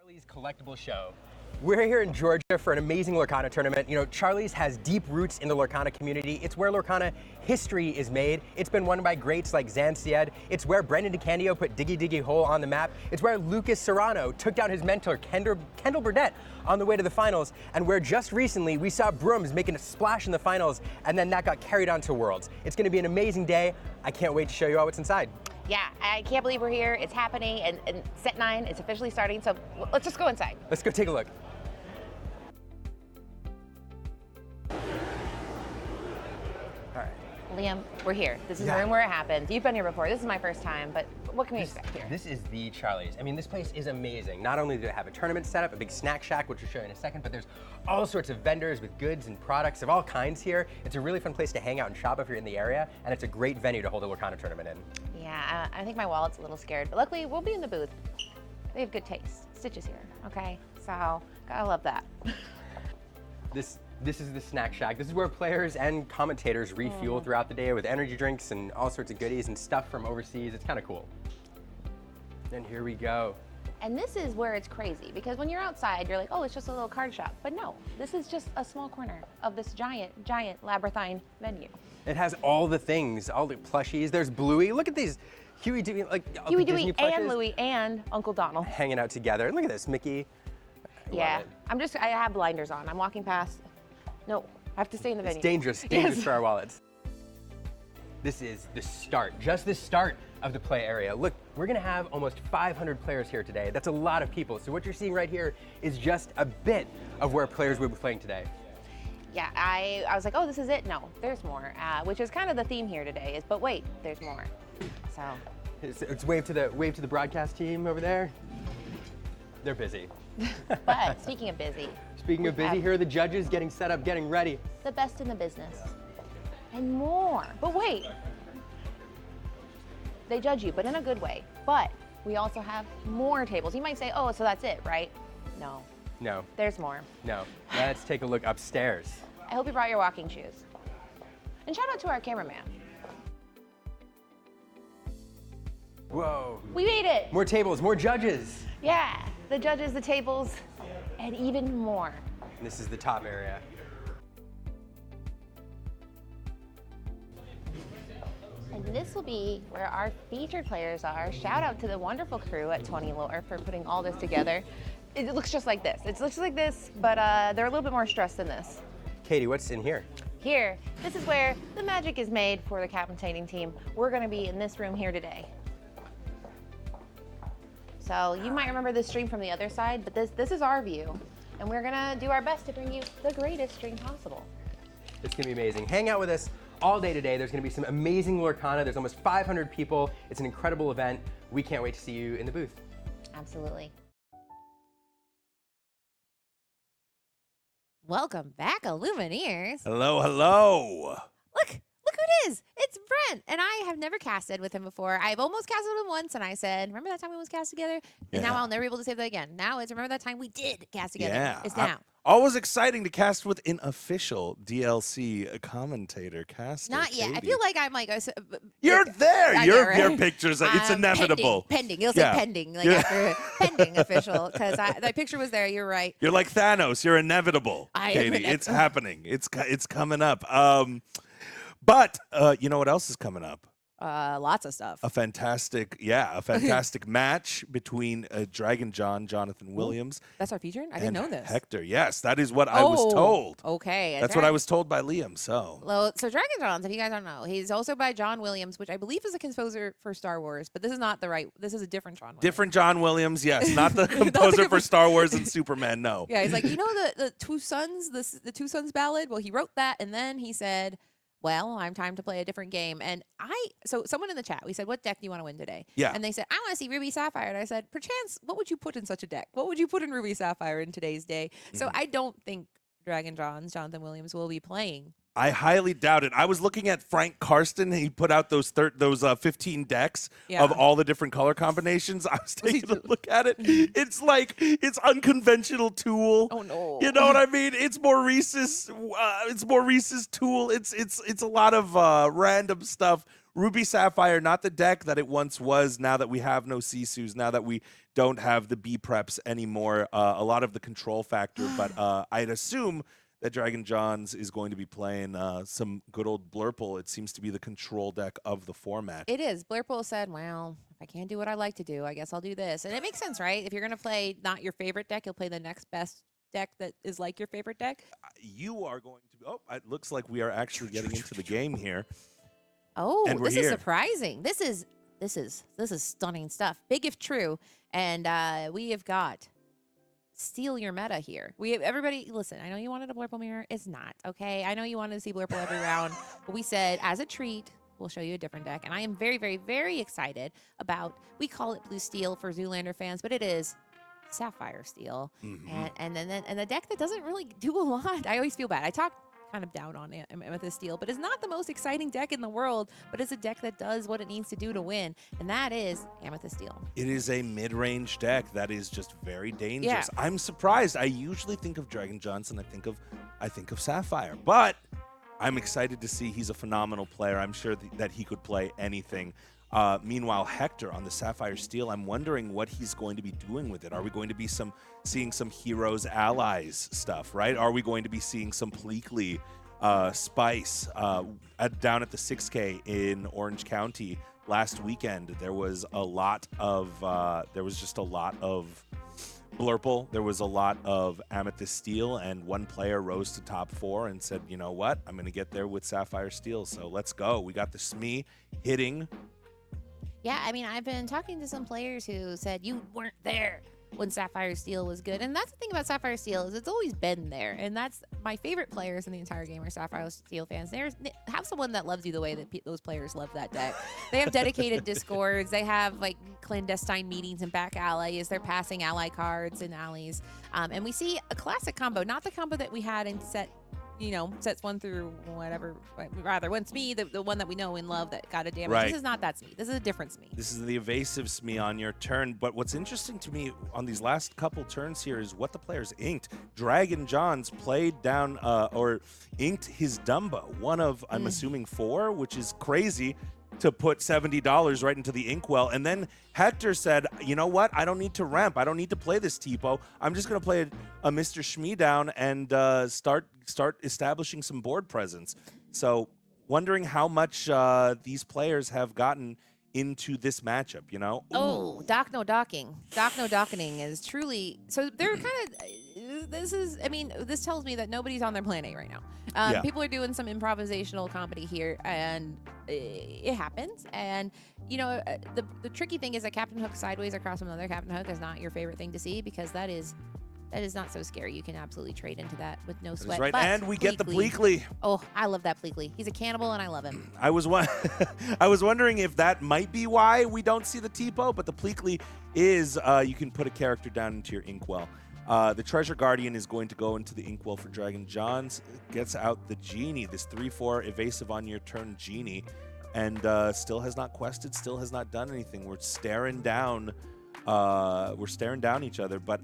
Charlie's Collectible Show. We're here in Georgia for an amazing Lorcana tournament. You know, Charlie's has deep roots in the Lorcana community. It's where Lorcana history is made. It's been won by greats like Zansied. It's where Brent and DeCandio put Diggy Diggy Hole on the map. It's where Lucas Serrano took down his mentor, Kendall Burdett, on the way to the finals. And where just recently we saw Brooms making a splash in the finals, and then that got carried on to Worlds. It's gonna be an amazing day. I can't wait to show you all what's inside. Yeah, I can't believe we're here. It's happening, and set 9 is officially starting, so let's just go inside. Let's go take a look. All right. Liam, we're here. This is the room where it happens. You've been here before. This is my first time, but what can we expect here? This is the Charlie's. I mean, this place is amazing. Not only do they have a tournament set up, a big snack shack, which we'll show you in a second, but there's all sorts of vendors with goods and products of all kinds here. It's a really fun place to hang out and shop if you're in the area, and it's a great venue to hold a Lorcana tournament in. Yeah, I think my wallet's a little scared, but luckily we'll be in the booth. They have good taste. Stitch is here, okay? So, gotta love that. This is the snack shack. This is where players and commentators refuel throughout the day with energy drinks and all sorts of goodies and stuff from overseas. It's kind of cool. And here we go. And this is where it's crazy, because when you're outside, you're like, oh, it's just a little card shop. But no, this is just a small corner of this giant labyrinthine venue. It has all the things, all the plushies. There's Bluey. Look at these. Huey, Dewey, like Huey, the Disney Dewey, plushes and Louie, and Uncle Donald. hanging out together. Look at this, Mickey. Yeah, I have blinders on. I'm walking past. No, I have to stay in the venue. It's dangerous for our wallets. This is the start, just the start of the play area. Look, we're gonna have almost 500 players here today. That's a lot of people. So what you're seeing right here is just a bit of where players will be playing today. Yeah, I was like, oh, this is it. No, there's more, which is kind of the theme here today. But wait, there's more. So it's wave to the broadcast team over there. They're busy. But speaking of busy. Speaking of busy, here are the judges getting set up, getting ready. The best in the business. And more. But wait. They judge you, but in a good way. But we also have more tables. You might say, oh, so that's it, right? No. No. There's more. No. Let's take a look upstairs. I hope you brought your walking shoes. And shout out to our cameraman. Whoa. We made it. More tables, more judges. Yeah, the judges, the tables, and even more. This is the top area. And this will be where our featured players are. Shout out to the wonderful crew at 20 Lore for putting all this together. It looks just like this. It looks like this, but they're a little bit more stressed than this. Katie, what's in here? Here, this is where the magic is made for the captainating team. We're gonna be in this room here today. So you might remember this stream from the other side, but this is our view. And we're gonna do our best to bring you the greatest stream possible. It's gonna be amazing. Hang out with us all day today. There's gonna be some amazing Lorcana. There's almost 500 people. It's an incredible event. We can't wait to see you in the booth. Absolutely. Welcome back, Illumiteers. Hello, hello. Look who it is. It's Brent, and I have never casted with him before. I've almost casted with him once, and I said, remember that time we almost cast together? And now I'll never be able to say that again. Now it's remember that time we did cast together. Yeah. It's now. Always exciting to cast with an official DLC commentator caster. Not yet. Katie. I feel like I'm like you're there. Your pictures. It's pending, inevitable. Pending. You'll say pending, like after pending official, because that picture was there. You're right. You're like Thanos. You're inevitable, Katie. It's happening. It's coming up. But you know what else is coming up? Lots of stuff. A fantastic match between Dragon Jonz, Jonathan Williams. That's our feature? I didn't know this. Hector, yes, that is what I was told. Okay. That's what I was told by Liam, so. Well, so Dragon Jonz, if you guys don't know, he's also by John Williams, which I believe is a composer for Star Wars, but this is not the right, this is a different John Williams. Different John Williams, yes, not the composer for Star Wars and Superman, no. Yeah, he's like, you know the Two Sons, the Two Sons ballad? Well, he wrote that, and then he said, well, I'm time to play a different game. And so someone in the chat, we said, what deck do you want to win today? Yeah. And they said, I want to see Ruby Sapphire. And I said, perchance, what would you put in such a deck? What would you put in Ruby Sapphire in today's day? So I don't think Dragon Jonz, Jonathan Williams, will be playing. I highly doubt it. I was looking at Frank Karsten. He put out those 15 decks of all the different color combinations. I was taking a look at it. It's like, it's unconventional Tool. Oh no! You know what I mean? It's Maurice's. Tool. It's a lot of random stuff. Ruby Sapphire, not the deck that it once was now that we have no Sisus, now that we don't have the B preps anymore. A lot of the control factor, but I'd assume that Dragon Jonz is going to be playing some good old Blurple. It seems to be the control deck of the format. It is. Blurple said, well, if I can't do what I like to do, I guess I'll do this. And it makes sense, right? If you're going to play not your favorite deck, you'll play the next best deck that is like your favorite deck. You are going to be, oh, it looks like we are actually getting into the game here. Oh, and this is surprising. This is stunning stuff. Big if true. And we have got steal your meta here. We have everybody listen, I know you wanted a Blurple mirror. It's not, okay? I know you wanted to see Blurple every round, but we said as a treat, we'll show you a different deck. And I am very, very, very excited about, we call it Blue Steel for Zoolander fans, but it is Sapphire Steel. And the deck that doesn't really do a lot. I always feel bad. I talk kind of down on Amethyst Steel, but it's not the most exciting deck in the world, but it's a deck that does what it needs to do to win, and that is Amethyst Steel. It is a mid-range deck that is just very dangerous. Yeah. I'm surprised. I usually think of Dragon Jonz and I think of Sapphire, but I'm excited to see he's a phenomenal player. I'm sure that he could play anything. Meanwhile, Hector on the Sapphire Steel, I'm wondering what he's going to be doing with it. Are we going to be seeing some Heroes Allies stuff, right? Are we going to be seeing some Pleakley Spice down at the Saucekay in Orange County last weekend? There was just a lot of Blurple. There was a lot of Amethyst Steel, and one player rose to top 4 and said, you know what? I'm going to get there with Sapphire Steel, so let's go. We got the SME hitting. Yeah, I mean, I've been talking to some players who said you weren't there when Sapphire Steel was good. And that's the thing about Sapphire Steel is it's always been there. And that's my favorite players in the entire game are Sapphire Steel fans. Have someone that loves you the way that those players love that deck. They have dedicated Discords. They have like clandestine meetings and back allies. They're passing ally cards and allies. And we see a classic combo, not the combo that we had in sets 1 through whatever, rather one SME, the one that we know and love that got a damage. Right. This is not that SME. This is a different SME. This is the evasive SME on your turn. But what's interesting to me on these last couple turns here is what the players inked. Dragon Jonz played down or inked his Dumbo, one of, I'm assuming, 4, which is crazy to put $70 right into the inkwell. And then Hector said, you know what? I don't need to ramp. I don't need to play this Tipo. I'm just going to play a Mr. Shmee down and start establishing some board presence. So wondering how much these players have gotten into this matchup, you know? Oh, dock no docking. Dock no docking is truly, so they're kind of, this tells me that nobody's on their plan A right now. People are doing some improvisational comedy here, and it happens. And, the tricky thing is that Captain Hook sideways across from another Captain Hook is not your favorite thing to see, because that is not so scary. You can absolutely trade into that with no sweat. That's right, and we get the Pleakley. Oh, I love that Pleakley. He's a cannibal, and I love him. I was wondering if that might be why we don't see the Tipo, but the Pleakley is you can put a character down into your inkwell. The Treasure Guardian is going to go into the inkwell for Dragon Jonz. Gets out the Genie, this 3/4 evasive on your turn Genie, and still has not quested, still has not done anything. We're staring down each other, but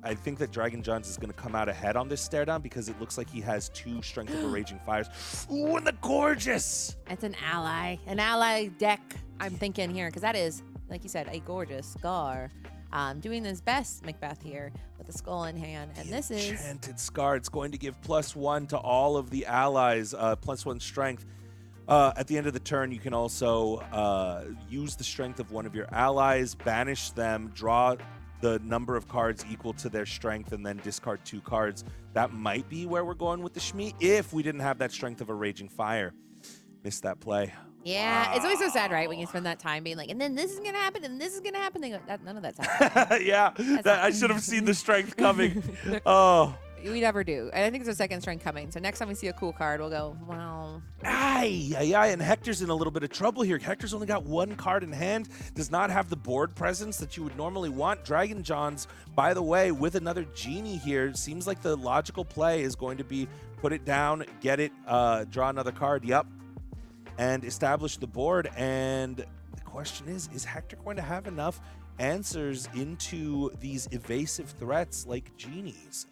I think that Dragon Jonz is going to come out ahead on this stare down because it looks like he has 2 Strength of a Raging Fires. Ooh, and the gorgeous! It's an ally deck, I'm thinking here, because that is, like you said, a gorgeous Scar. Doing his best, Macbeth here, with the skull in hand, and this is... Enchanted Scar. It's going to give +1 to all of the allies, +1 strength. At the end of the turn, you can also use the strength of one of your allies, banish them, draw the number of cards equal to their strength, and then discard 2 cards. That might be where we're going with the Shmee if we didn't have that Strength of a Raging Fire. Missed that play. Yeah, It's always so sad, right, when you spend that time being like, and then this is going to happen, and this is going to happen. They go, none of that's happening. Yeah, I should have seen the strength coming. Oh. We never do. And I think there's a second strength coming. So next time we see a cool card, we'll go, well. And Hector's in a little bit of trouble here. Hector's only got 1 card in hand, does not have the board presence that you would normally want. Dragon Jonz, by the way, with another Genie here, seems like the logical play is going to be put it down, get it, draw another card, and establish the board. And the question is Hector going to have enough answers into these evasive threats like Genies?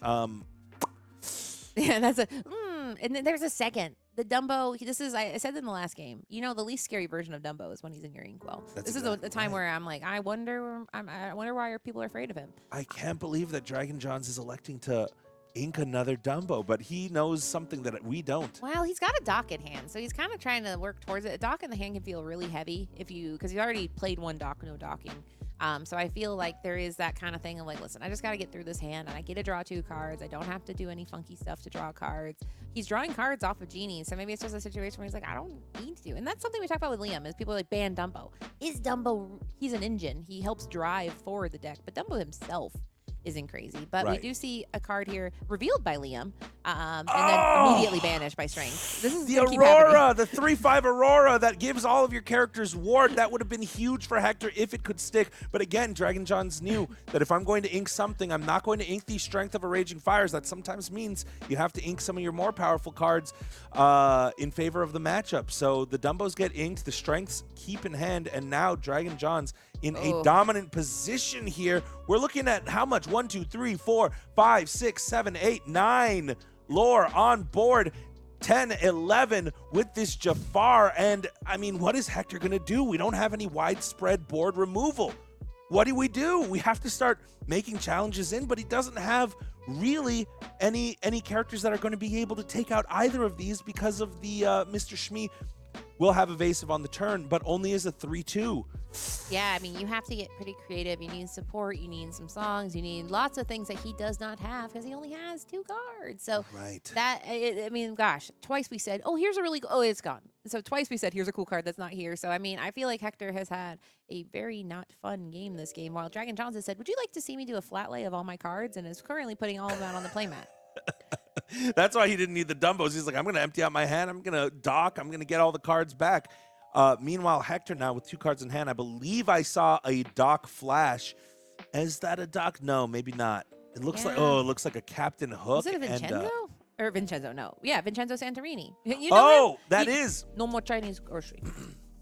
Yeah, that's and then there's a second. the Dumbo, I said in the last game, you know, the least scary version of Dumbo is when he's in your inkwell. This is the time where I'm like, I wonder why people are afraid of him. I can't believe that Dragon Jonz is electing to ink another Dumbo, but he knows something that we don't. Well, he's got a dock in hand, so he's kind of trying to work towards it. A dock in the hand can feel really heavy because he's already played one dock, no docking. So I feel like there is that kind of thing of like, listen, I just got to get through this hand, and I get to draw 2 cards. I don't have to do any funky stuff to draw cards. He's drawing cards off of genies, so maybe it's just a situation where he's like, I don't need to. And that's something we talk about with Liam, is people are like, ban Dumbo. Is Dumbo, he's an engine. He helps drive forward the deck, but Dumbo himself isn't crazy. But we do see a card here revealed by Liam, and then immediately banished by Strength. This is the Aurora, the 3/5 Aurora that gives all of your characters ward. That would have been huge for Hector if it could stick. But again, Dragon Jonz knew that if I'm going to ink something, I'm not going to ink the Strength of a Raging Fires. That sometimes means you have to ink some of your more powerful cards in favor of the matchup. So the Dumbos get inked, the Strengths keep in hand, and now Dragon Jonz in a dominant position here. We're looking at how much? 1, 2, 3, 4, 5, 6, 7, 8, 9 lore on board. 10, 11 with this Jafar. And I mean, what is Hector going to do? We don't have any widespread board removal. What do? We have to start making challenges in, but he doesn't have really any characters that are going to be able to take out either of these because of the Mr. Shmee will have evasive on the turn, but only as a 3/2. Yeah, I mean, you have to get pretty creative. You need support. You need some songs. You need lots of things that he does not have because he only has 2 cards. So I mean, gosh, twice we said, oh, here's a really, it's gone. So twice we said, here's a cool card that's not here. So, I mean, I feel like Hector has had a very not fun game this game, while Dragon Jonz has said, would you like to see me do a flat lay of all my cards? And is currently putting all of them out on the playmat. That's why he didn't need the Dumbos. He's like, I'm going to empty out my hand. I'm going to dock. I'm going to get all the cards back. Meanwhile, Hector now with 2 cards in hand. I believe I saw a dock flash. Is that a dock? No, maybe not. It looks like, it looks like a Captain Hook. Is it a Vincenzo? Or Vincenzo, no. Yeah, Vincenzo Santorini. You know that is. No more Chinese grocery.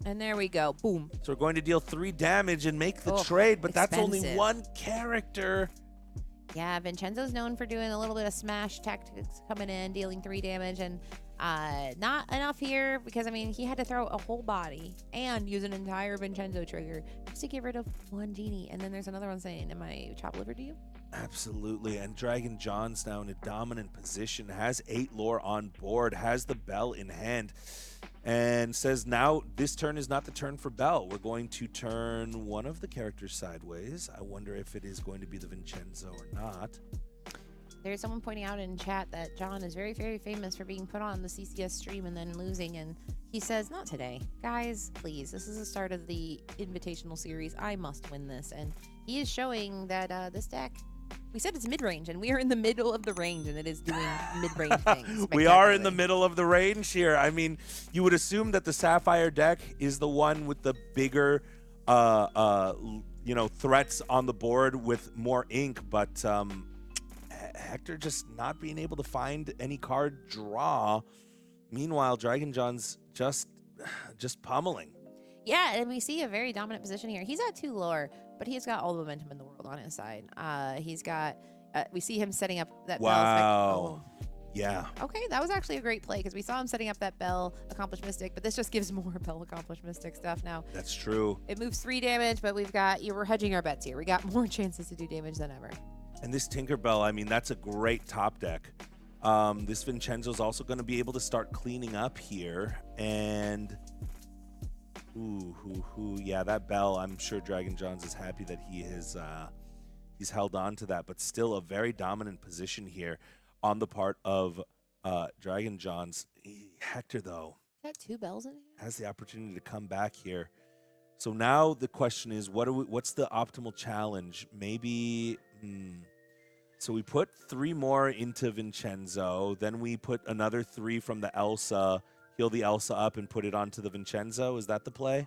And there we go. Boom. So we're going to deal 3 damage and make the trade, but expensive. That's only 1 character. Yeah, Vincenzo's known for doing a little bit of smash tactics, coming in, dealing 3 damage, and not enough here because, I mean, he had to throw a whole body and use an entire Vincenzo trigger just to get rid of 1 genie. And then there's another one saying, am I chopped liver to you? Absolutely. And Dragon Jonz now in a dominant position, has 8 lore on board, has the bell in hand, and says now this turn is not the turn for Bell. We're going to turn one of the characters sideways. I wonder if it is going to be the Vincenzo or not. There's someone pointing out in chat that John is very, very famous for being put on the CCS stream and then losing. And he says, not today. Guys, please, this is the start of the invitational series. I must win this. And he is showing that this deck, we said it's mid-range, and we are in the middle of the range, and it is doing mid-range things. We are in the middle of the range here. I mean, you would assume that the Sapphire deck is the one with the bigger, threats on the board with more ink, but Hector just not being able to find any card draw. Meanwhile, Dragon Jonz just pummeling. Yeah, and we see a very dominant position here. He's at 2 lore, but he's got all the momentum in the world on his side. He's got, we see him setting up that bell. Yeah. Okay, that was actually a great play because we saw him setting up that Bell Accomplished Mystic, but this just gives more Bell Accomplished Mystic stuff now. That's true. It moves 3 damage, but we're hedging our bets here. We got more chances to do damage than ever. And this Tinkerbell, I mean, that's a great top deck. This Vincenzo's also going to be able to start cleaning up here. And, yeah, that Bell, I'm sure Dragon Jonz is happy that he has he's held on to that. But still a very dominant position here on the part of Dragon Jonz. Hector, though, is that 2 bells in here? Has the opportunity to come back here. So now the question is, what's the optimal challenge? Maybe... So we put 3 more into Vincenzo, then we put another 3 from the Elsa, heal the Elsa up and put it onto the Vincenzo. Is that the play?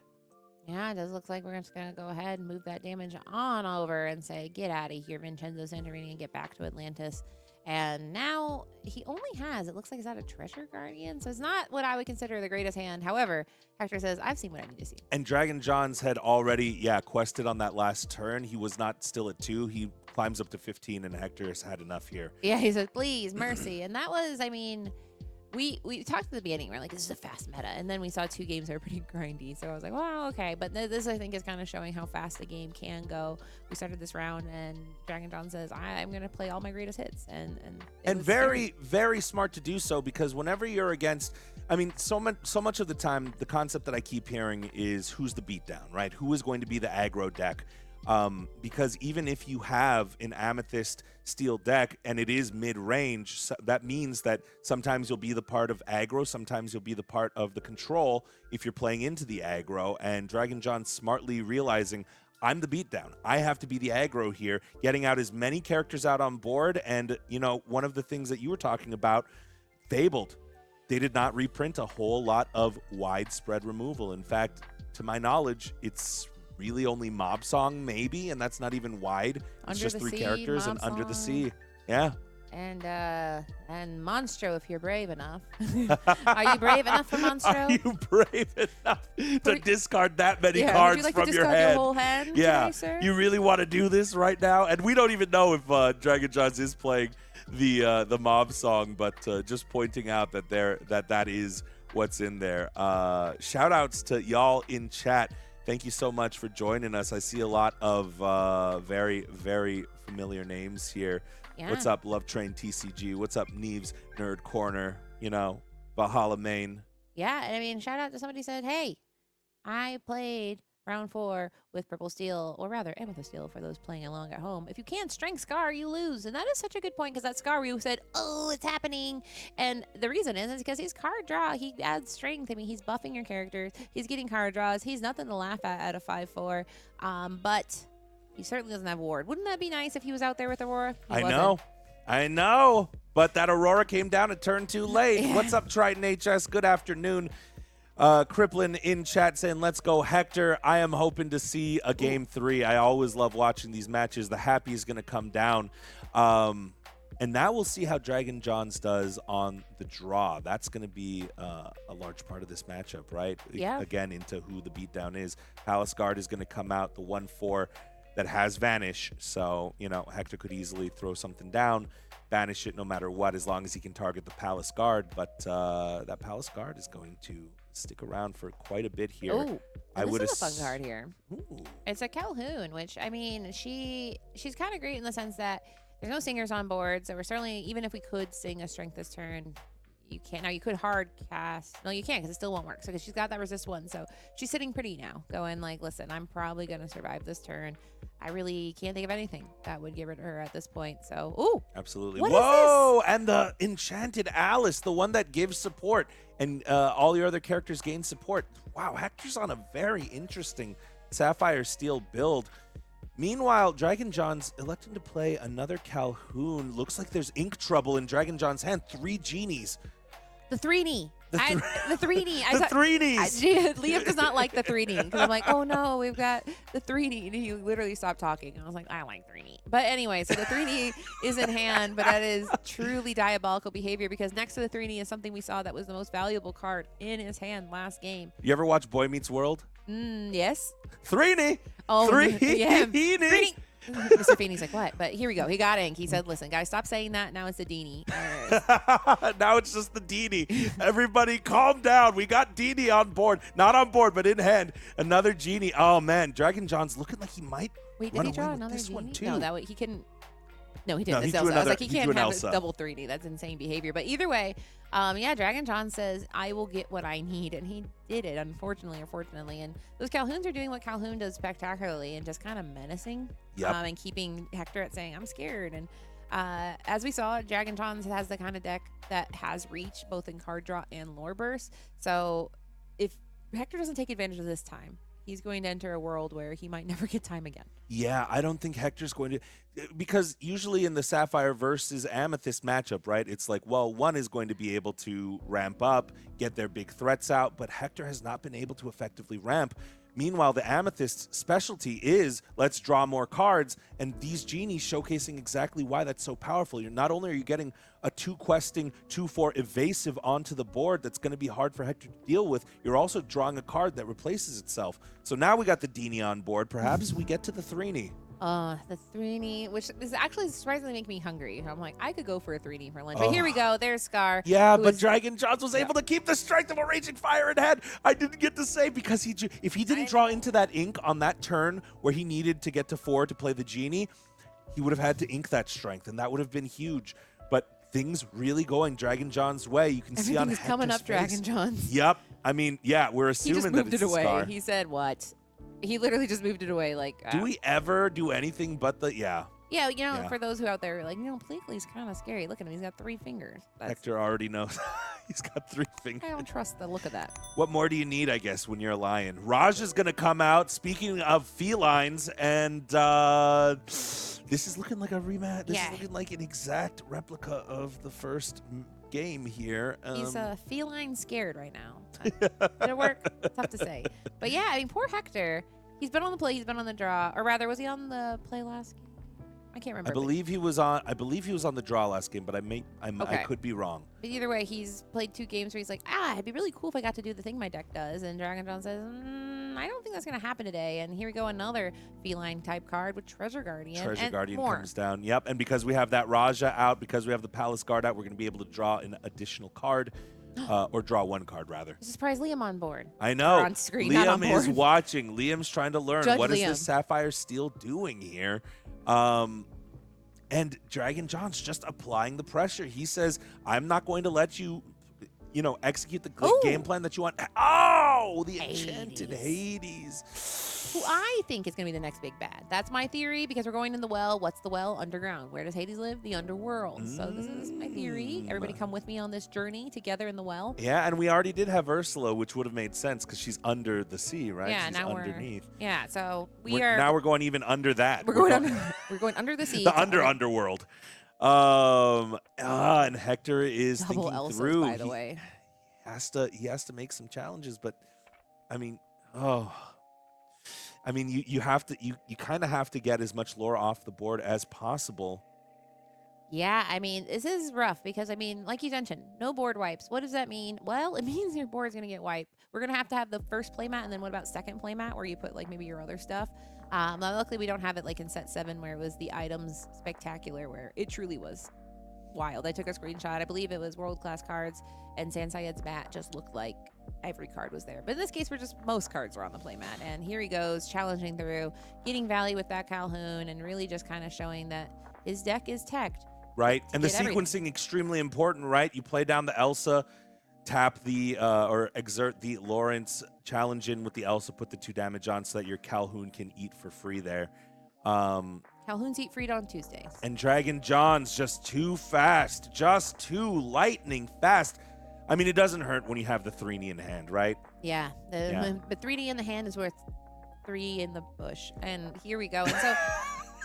Yeah, it does look like we're just going to go ahead and move that damage on over and say, get out of here, Vincenzo Santorini, and get back to Atlantis. And now he only has, it looks like he's out a Treasure Guardian. So it's not what I would consider the greatest hand. However, Hector says, I've seen what I need to see. And Dragon Jonz had already, quested on that last turn. He was not still at 2. He climbs up to 15, and Hector has had enough here. Yeah, he said, please, mercy. And that was, I mean, we talked at the beginning. We're like, this is a fast meta, and then we saw 2 games that were pretty grindy. So I was like, wow, okay. But this I think is kind of showing how fast the game can go. We started this round, and Dragon Jonz says, I'm gonna play all my greatest hits, and very very smart to do so, because whenever you're against, I mean, so much of the time, the concept that I keep hearing is who's the beatdown, right? Who is going to be the aggro deck? Because even if you have an Amethyst Steel deck and it is mid-range, so that means that sometimes you'll be the part of aggro, sometimes you'll be the part of the control if you're playing into the aggro. And Dragon Jonz smartly realizing, I'm the beatdown. I have to be the aggro here, getting out as many characters out on board. And, you know, one of the things that you were talking about, Fabled, they did not reprint a whole lot of widespread removal. In fact, to my knowledge, it's really only Mob Song, maybe, and that's not even wide. It's just 3 characters and Under the Sea. Yeah. And Monstro, if you're brave enough. Are you brave enough for Monstro? Are you brave enough to discard that many cards would you like from to your discard hand? Your whole hand Yeah. today, sir? You really want to do this right now? And we don't even know if Dragon Jonz is playing the Mob Song, but just pointing out that that is what's in there. Shout outs to y'all in chat. Thank you so much for joining us. I see a lot of very, very familiar names here. Yeah. What's up, Love Train TCG? What's up, Neves Nerd Corner? You know, Valhalla Main. Yeah, and I mean, shout out to somebody who said, hey, I played round 4 with Purple Steel, or rather Amethyst Steel for those playing along at home. If you can't Strength Scar, you lose. And that is such a good point, because that Scar you said, oh, it's happening. And the reason is because his card draw, he adds strength. I mean, he's buffing your characters. He's getting card draws. He's nothing to laugh at a 5/4. But he certainly doesn't have a ward. Wouldn't that be nice if he was out there with Aurora? I know. But that Aurora came down a turn too late. Yeah. What's up, Triton HS? Good afternoon. Cripplin in chat saying, let's go Hector. I am hoping to see a game 3. I always love watching these matches. The happy is going to come down. And now we'll see how Dragon Jonz does on the draw. That's going to be a large part of this matchup, right? Yeah. Again, into who the beatdown is. Palace Guard is going to come out, the 1/4 that has Vanish. So, you know, Hector could easily throw something down, banish it no matter what, as long as he can target the Palace Guard. But that Palace Guard is going to stick around for quite a bit here. Oh, this is a fun card here. Ooh. It's a Calhoun, which, I mean, she's kind of great in the sense that there's no singers on board, so we're certainly, even if we could sing a strength this turn, you can't. Now, you could hard cast. No, you can't, because it still won't work. So, because she's got that resist 1, so she's sitting pretty now, going like, listen, I'm probably going to survive this turn. I really can't think of anything that would get rid of her at this point. So, ooh. Absolutely. What Whoa! is this? And the Enchanted Alice, the one that gives support, and all your other characters gain support. Wow, Hector's on a very interesting Sapphire Steel build. Meanwhile, Dragon Jonz electing to play another Calhoun. Looks like there's ink trouble in Dragon Jonz's hand. 3 genies. The 3-knee. The 3-knee. The 3-knees. Liam does not like the 3-knee, because I'm like, oh no, we've got the 3-knee. And he literally stopped talking. I was like, I like 3-knee. But anyway, so the 3-knee is in hand, but that is truly diabolical behavior, because next to the 3-knee is something we saw that was the most valuable card in his hand last game. You ever watch Boy Meets World? Yes. 3-knee. Oh, 3-knee. yeah. 3-knee. Mr. Feeney's like, what? But here we go. He got ink. He said, listen, guys, stop saying that. Now it's a Deanie. Now it's just the Deanie. Everybody calm down. We got Deanie on board. Not on board, but in hand. Another Genie. Oh, man. Dragon Jonz looking like he might Wait, run did he draw away with another this Genie? one, too. No, that way he couldn't. No, he didn't. No, he I was like, he can't have Elsa. a double 3D. That's insane behavior. But either way, yeah, Dragon Jonz says, I will get what I need. And he did it, unfortunately or fortunately. And those Calhouns are doing what Calhoun does spectacularly, and just kind of menacing. Yep. And keeping Hector at saying, I'm scared. And as we saw, Dragon Jonz has the kind of deck that has reach, both in card draw and lore burst. So if Hector doesn't take advantage of this time, he's going to enter a world where he might never get time again. Yeah, I don't think Hector's going to, because usually in the Sapphire versus Amethyst matchup, right, it's like, well, one is going to be able to ramp up, get their big threats out, but Hector has not been able to effectively ramp. Meanwhile, the Amethyst specialty is let's draw more cards, and these genies showcasing exactly why that's so powerful. You're not only are you getting a 2-questing 2/4 evasive onto the board that's going to be hard for Hector to deal with, you're also drawing a card that replaces itself. So now we got the Deanie on board. Perhaps we get to the 3-knee. The 3D, which is actually surprisingly making me hungry. I'm like, I could go for a 3D for lunch. But here we go. There's Scar. Yeah, but Dragon Jonz was able to keep the strength of a Raging Fire in hand. I didn't get to say because if he didn't draw into that ink on that turn where he needed to get to 4 to play the Genie, he would have had to ink that strength, and that would have been huge. But things really going Dragon Jonz's way. You can see on Hector's coming up, face. Dragon Jonz. Yep. I mean, yeah, we're assuming that it's away. Scar. He said what? He literally just moved it away. Like, do we ever do anything but the Yeah, for those who out there are like, Pleakley's kind of scary. Look at him. He's got 3 fingers. Hector already knows. He's got 3 fingers. I don't trust the look of that. What more do you need, I guess, when you're a lion? Raj is going to come out, speaking of felines, and this is looking like a rematch. This is looking like an exact replica of the first game here. He's feline scared right now. Did it work? Tough to say. But yeah, I mean, poor Hector. He's been on the play. He's been on the draw. Or rather, was he on the play last game? I can't remember. I believe he was on the draw last game, but I could be wrong. But either way, he's played 2 games where he's like, it'd be really cool if I got to do the thing my deck does. And Dragon Jonz says, I don't think that's going to happen today. And here we go, another feline type card with Treasure Guardian. Treasure Guardian more. comes down. Yep. And because we have that Raja out, because we have the Palace Guard out, we're going to be able to draw an additional card. Or draw 1 card, rather. This is surprise Liam on board. I know. Or on screen, Liam not on board. is watching. Liam's trying to learn. Judge what is Liam. this Sapphire Steel doing here? And Dragon Jonz just applying the pressure. He says, I'm not going to let you, execute the game plan that you want. Oh, the Enchanted Hades. Who I think is going to be the next big bad. That's my theory because we're going in the well. What's the well? Underground. Where does Hades live? The underworld. So this is my theory. Everybody come with me on this journey together in the well. Yeah, and we already did have Ursula, which would have made sense because she's under the sea, right? Yeah, she's now underneath. Yeah, so Now we're going even under that. We're going under the sea. The underworld. And Hector is Double thinking Elsas, through. by the way. He has to make some challenges, but I mean, you kind of have to get as much lore off the board as possible. Yeah, I mean, this is rough because, like you mentioned, no board wipes. What does that mean? Well, it means your board's going to get wiped. We're going to have the first playmat, and then what about second playmat where you put, maybe your other stuff? Luckily, we don't have it, in set 7 where it was the items spectacular, where it truly was wild. I took a screenshot. I believe it was world-class cards, and Sansayed's mat just looked like every card was there. But in this case, most cards were on the playmat. And here he goes, challenging through, getting value with that Calhoun, and really just kind of showing that his deck is teched. Right, and the everything. sequencing extremely important, right? You play down the Elsa, tap the, or exert the Lawrence, challenge in with the Elsa, put the 2 damage on so that your Calhoun can eat for free there. Calhoun's eat free on Tuesdays. And Dragon Jonz just too fast, just too lightning fast. I mean, it doesn't hurt when you have the 3D in hand, right? Yeah, but 3D in the hand is worth 3 in the bush. And here we go. And so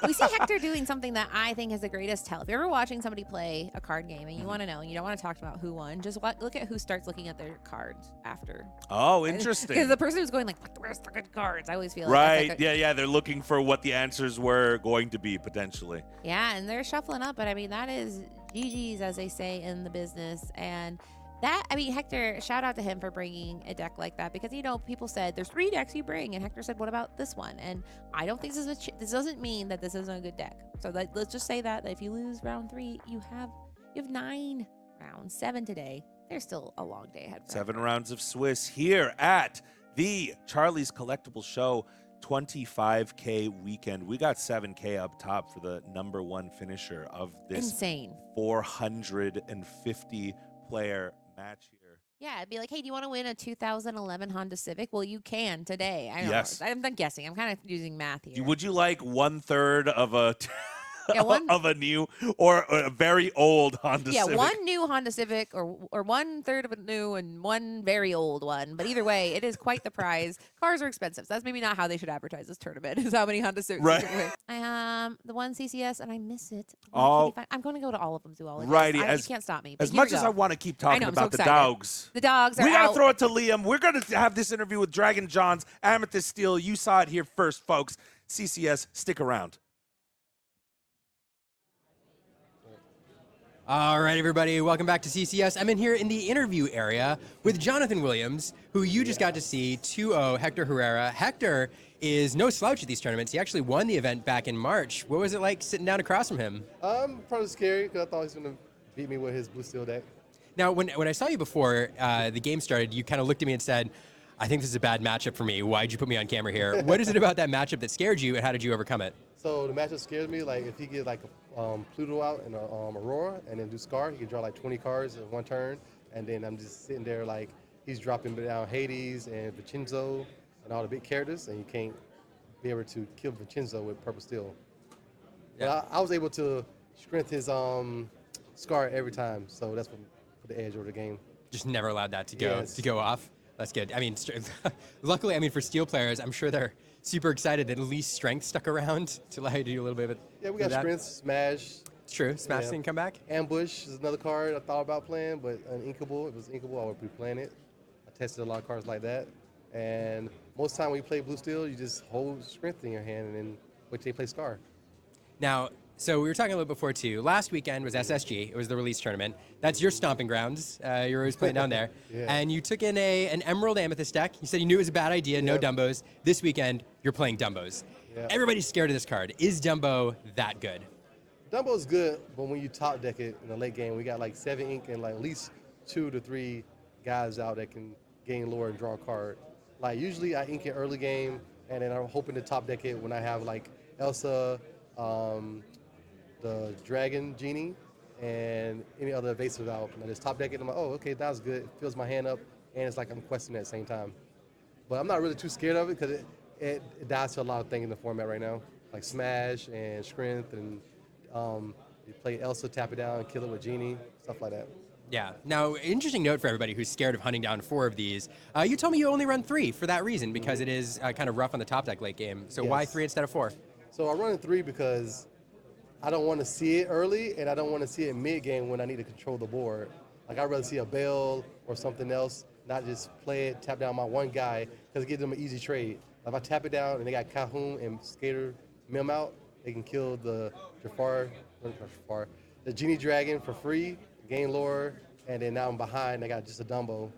we see Hector doing something that I think is the greatest tell. If you're ever watching somebody play a card game and you want to know, and you don't want to talk about who won, just look at who starts looking at their cards after. Oh, interesting. Because the person who's going where's the good cards? I always feel right. Yeah. They're looking for what the answers were going to be potentially. Yeah, and they're shuffling up, but that is GG's, as they say in the business. And Hector, shout out to him for bringing a deck like that because, people said there's 3 decks you bring, and Hector said, what about this one? And I don't think this doesn't mean that this isn't a good deck. So let's just say that if you lose round 3, you have 9 rounds, 7 today. There's still a long day ahead. 7 rounds of Swiss here at the Charlie's Collectible Show 25K weekend. We got 7K up top for the #1 finisher of this insane 450 player match here. Yeah, it'd be like, hey, do you want to win a 2011 Honda Civic? Well, you can today. Yes. I'm not guessing. I'm kind of using math here. Would you like 1/3 of a of a new or a very old Honda Civic? Yeah, 1 new Honda Civic or 1/3 of a new and 1 very old one. But either way, it is quite the prize. Cars are expensive. So that's maybe not how they should advertise this tournament, is how many Honda Civics right. you can win. The 1 CCS, and I miss it. Oh. I'm going to go to all of them, zoology. Righty. You can't stop me. As much as I want to keep talking about the dogs. The dogs are We got to out. throw it to Liam. We're going to have this interview with Dragon Jonz, Amethyst Steel. You saw it here first, folks. CCS, stick around. All right, everybody, welcome back to CCS. I'm in here in the interview area with Jonathan Williams, who you just got to see 2-0 Hector Herrera. Hector is no slouch at these tournaments. He actually won the event back in March. What was it like sitting down across from him? Probably scary because I thought he was going to beat me with his Blue Steel deck. Now, when I saw you before the game started, you kind of looked at me and said, I think this is a bad matchup for me. Why'd you put me on camera here? What is it about that matchup that scared you, and how did you overcome it? So the matchup scares me. Like if he get like a Pluto out and a Aurora, and then do Scar, he can draw like 20 cards in one turn, and then I'm just sitting there like he's dropping down Hades and Vincenzo and all the big characters, and you can't be able to kill Vincenzo with Purple Steel. Yeah. But I was able to strength his Scar every time, so that's what put the edge over the game. Just never allowed that to go off. That's good. I mean, luckily, I mean, for Steel players, I'm sure they're super excited that at least Strength stuck around to allow you to do a little bit of it. Yeah, we got Strength, Smash. It's true. Smash didn't come back. Ambush is another card I thought about playing, but Uninkable, if it was Inkable, I would be playing it. I tested a lot of cards like that. And most of the time when you play Blue Steel, you just hold Strength in your hand and then wait till you play Scar. Now, so we were talking a little before too. Last weekend was SSG. It was the release tournament. That's your stomping grounds. You're always playing down there. Yeah. And you took in an Emerald Amethyst deck. You said you knew it was a bad idea, no Dumbos. This weekend, you're playing Dumbos. Yep. Everybody's scared of this card. Is Dumbo that good? Dumbo's good, but when you top deck it in the late game, we got like 7 ink and like at least 2 to 3 guys out that can gain lore and draw a card. Like usually I ink it early game, and then I'm hoping to top deck it when I have like Elsa, the Dragon Genie, and any other evasive out. And I just top deck it, and I'm like, oh, okay, that was good. It fills my hand up, and it's like I'm questing at the same time. But I'm not really too scared of it because it dies to a lot of things in the format right now, like Smash and Strength, and you play Elsa, tap it down, kill it with Genie, stuff like that. Yeah. Now, interesting note for everybody who's scared of hunting down 4 of these. You told me you only run 3 for that reason, because it is kind of rough on the top deck late game. So why 3 instead of 4? So I run 3 because I don't want to see it early, and I don't want to see it mid-game when I need to control the board. Like, I'd rather see a Bell or something else, not just play it, tap down my one guy, because it gives them an easy trade. If I tap it down and they got Calhoun and Skater Mim out, they can kill the the Genie Dragon for free, gain lore, and then now I'm behind, they got just a Dumbo,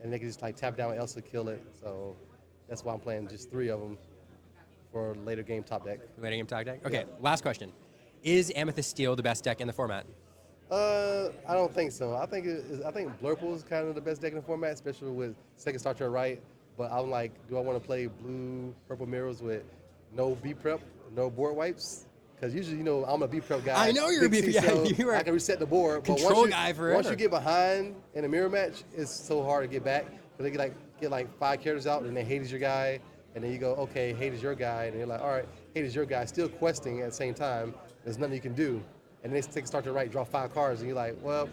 and they can just like tap down Elsa, kill it. So that's why I'm playing just 3 of them for later game top deck. Later game top deck? Okay, last question. Is Amethyst Steel the best deck in the format? I don't think so. I think Blurple is kind of the best deck in the format, especially with second star turn right. But I'm like, do I want to play blue, purple mirrors with no B prep, no board wipes? Because usually, I'm a B prep guy. I know you're a B prep guy. You are I can reset the board. Control but guy forever. Once you get behind in a mirror match, it's so hard to get back. Because they get like 5 characters out, and then Hades your guy, and then you go, okay, Hades your guy, and you're like, all right, Hades your guy, still questing at the same time. There's nothing you can do. And then they start to right, draw 5 cards, and you're like, well,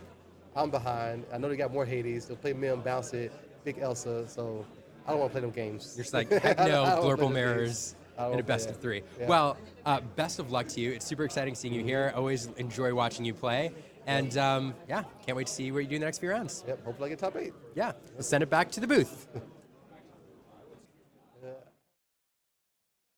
I'm behind. I know they got more Hades. They'll play Mim, bounce it, big Elsa, so I don't want to play them games. You're just like, heck no, Blurple mirrors in a best of 3. Yeah. Well, best of luck to you. It's super exciting seeing you here. Always enjoy watching you play. And can't wait to see what you do in the next few rounds. Yep, hopefully I get top 8. Yeah, let's send it back to the booth.